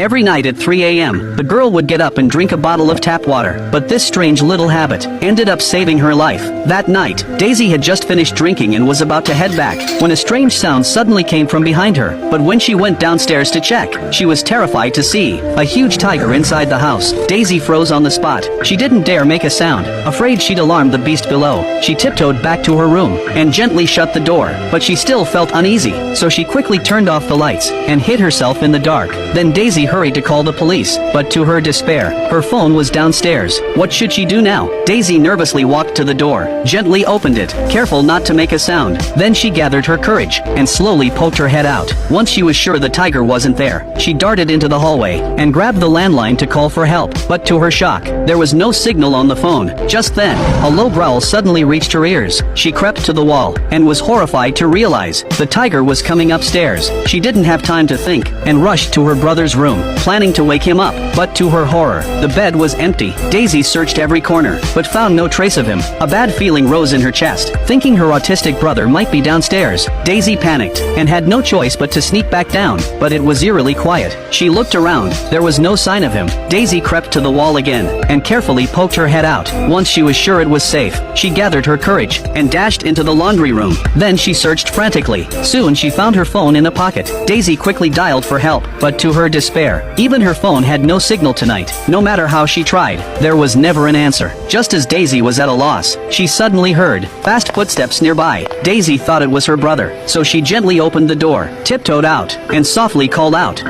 Every night at 3 a.m., the girl would get up and drink a bottle of tap water, but this strange little habit ended up saving her life. That night, Daisy had just finished drinking and was about to head back, when a strange sound suddenly came from behind her. But when she went downstairs to check, she was terrified to see a huge tiger inside the house. Daisy froze on the spot. She didn't dare make a sound, afraid she'd alarm the beast below. She tiptoed back to her room and gently shut the door, but she still felt uneasy, so she quickly turned off the lights and hid herself in the dark. Then Daisy hurried to call the police, but to her despair, her phone was downstairs. What should she do now? Daisy nervously walked to the door, gently opened it, careful not to make a sound. Then she gathered her courage and slowly poked her head out. Once she was sure the tiger wasn't there, she darted into the hallway and grabbed the landline to call for help. But to her shock, there was no signal on the phone. Just then, a low growl suddenly reached her ears. She crept to the wall and was horrified to realize the tiger was coming upstairs. She didn't have time to think and rushed to her brother's room, planning to wake him up. But to her horror, the bed was empty. Daisy searched every corner, but found no trace of him. A bad feeling rose in her chest. Thinking her autistic brother might be downstairs, Daisy panicked and had no choice but to sneak back down. But it was eerily quiet. She looked around. There was no sign of him. Daisy crept to the wall again and carefully poked her head out. Once she was sure it was safe, she gathered her courage and dashed into the laundry room. Then she searched frantically. Soon she found her phone in a pocket. Daisy quickly dialed for help, but to her despair, even her phone had no signal tonight. No matter how she tried, there was never an answer. Just as Daisy was at a loss, she suddenly heard fast footsteps nearby. Daisy thought it was her brother, so she gently opened the door, tiptoed out, and softly called out,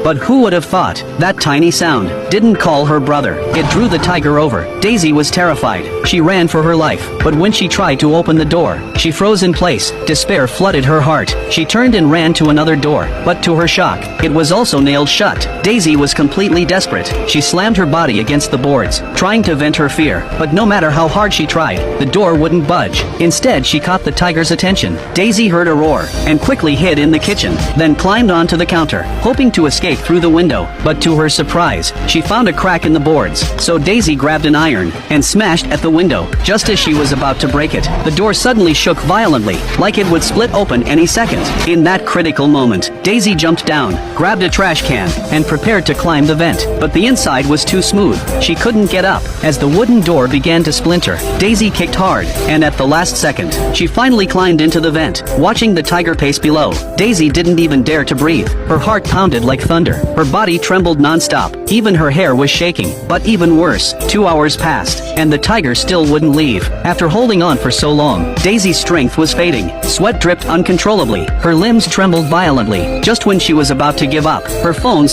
but who would have thought that tiny sound didn't call her brother? It drew the tiger over. Daisy was terrified. She ran for her life, but when she tried to open the door, she froze in place. Despair flooded her heart. She turned and ran to another door, but to her shock, it was also nailed shut. Daisy was completely desperate. She slammed her body against the boards, trying to vent her fear, but no matter how hard she tried, the door wouldn't budge. Instead, she caught the tiger's attention. Daisy heard a roar and quickly hid in the kitchen, then climbed onto the counter, hoping to escape through the window. But to her surprise, she found a crack in the boards, so Daisy grabbed an iron and smashed at the window. Just as she was about to break it, the door suddenly shook violently, like it would split open any second. In that critical moment, Daisy jumped down, grabbed a trash can, and prepared to climb the vent. But the inside was too smooth. She couldn't get up. As the wooden door began to splinter, Daisy kicked hard, and at the last second, she finally climbed into the vent. Watching the tiger pace below, Daisy didn't even dare to breathe. Her heart pounded like thunder. Her body trembled non-stop. Even her hair was shaking. But even worse, 2 hours passed, and the tiger still wouldn't leave. After holding on for so long, Daisy's strength was fading. Sweat dripped uncontrollably. Her limbs trembled violently. Just when she was about to give up, her phone